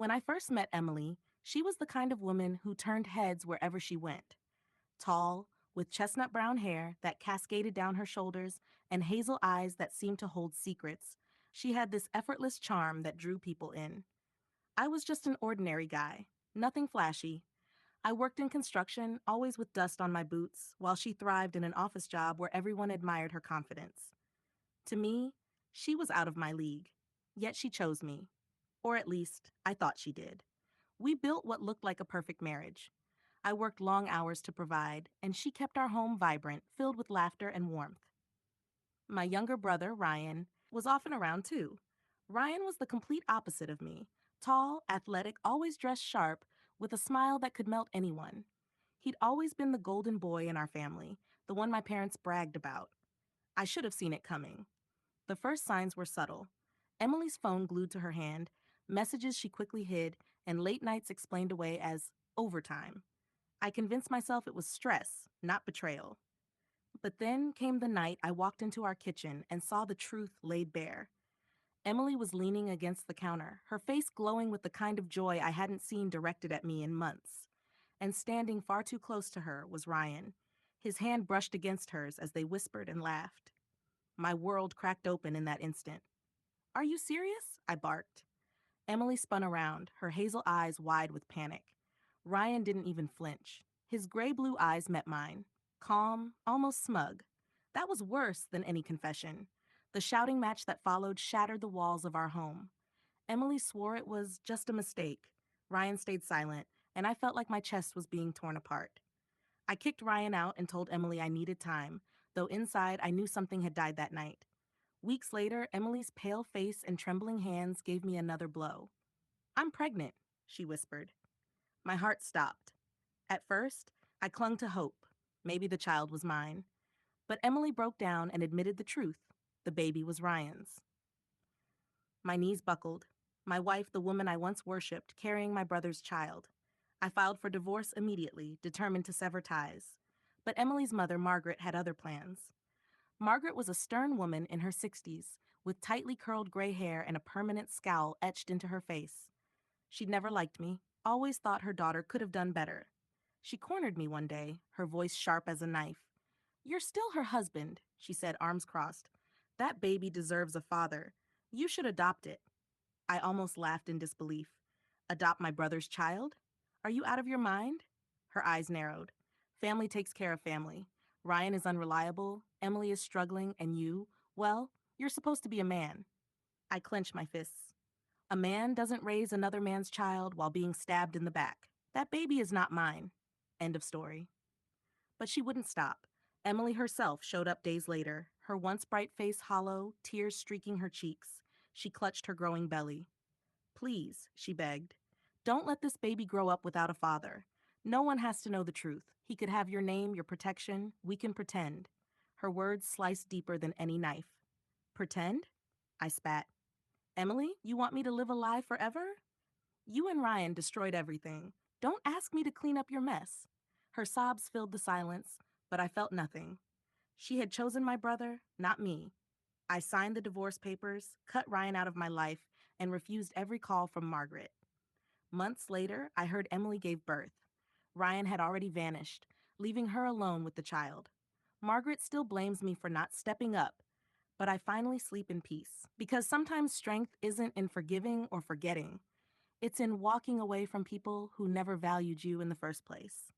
When I first met Emily, she was the kind of woman who turned heads wherever she went. Tall, with chestnut brown hair that cascaded down her shoulders and hazel eyes that seemed to hold secrets, she had this effortless charm that drew people in. I was just an ordinary guy, nothing flashy. I worked in construction, always with dust on my boots, while she thrived in an office job where everyone admired her confidence. To me, she was out of my league. Yet she chose me. Or at least, I thought she did. We built what looked like a perfect marriage. I worked long hours to provide, and she kept our home vibrant, filled with laughter and warmth. My younger brother, Ryan, was often around too. Ryan was the complete opposite of me. Tall, athletic, always dressed sharp, with a smile that could melt anyone. He'd always been the golden boy in our family, the one my parents bragged about. I should have seen it coming. The first signs were subtle. Emily's phone glued to her hand, messages she quickly hid, and late nights explained away as overtime. I convinced myself it was stress, not betrayal. But then came the night I walked into our kitchen and saw the truth laid bare. Emily was leaning against the counter, her face glowing with the kind of joy I hadn't seen directed at me in months. And standing far too close to her was Ryan. His hand brushed against hers as they whispered and laughed. My world cracked open in that instant. "Are you serious?" I barked. Emily spun around, her hazel eyes wide with panic. Ryan didn't even flinch. His gray-blue eyes met mine, calm, almost smug. That was worse than any confession. The shouting match that followed shattered the walls of our home. Emily swore it was just a mistake. Ryan stayed silent, and I felt like my chest was being torn apart. I kicked Ryan out and told Emily I needed time, though inside I knew something had died that night. Weeks later, Emily's pale face and trembling hands gave me another blow. "I'm pregnant," she whispered. My heart stopped. At first, I clung to hope. Maybe the child was mine. But Emily broke down and admitted the truth. The baby was Ryan's. My knees buckled. My wife, the woman I once worshipped, carrying my brother's child. I filed for divorce immediately, determined to sever ties. But Emily's mother, Margaret, had other plans. Margaret was a stern woman in her 60s, with tightly curled gray hair and a permanent scowl etched into her face. She'd never liked me, always thought her daughter could have done better. She cornered me one day, her voice sharp as a knife. "You're still her husband," she said, arms crossed. "That baby deserves a father. You should adopt it." I almost laughed in disbelief. "Adopt my brother's child? Are you out of your mind?" Her eyes narrowed. "Family takes care of family. Ryan is unreliable, Emily is struggling, and well, you're supposed to be a man." I clenched my fists. "A man doesn't raise another man's child while being stabbed in the back. That baby is not mine." End of story. But she wouldn't stop. Emily herself showed up days later, her once bright face hollow, tears streaking her cheeks. She clutched her growing belly. "Please," she begged, "don't let this baby grow up without a father. No one has to know the truth. He could have your name, your protection. We can pretend." Her words sliced deeper than any knife. "Pretend?" I spat. "Emily, you want me to live a lie forever? You and Ryan destroyed everything. Don't ask me to clean up your mess." Her sobs filled the silence, but I felt nothing. She had chosen my brother, not me. I signed the divorce papers, cut Ryan out of my life, and refused every call from Margaret. Months later, I heard Emily gave birth. Ryan had already vanished, leaving her alone with the child. Margaret still blames me for not stepping up, but I finally sleep in peace, because sometimes strength isn't in forgiving or forgetting. It's in walking away from people who never valued you in the first place.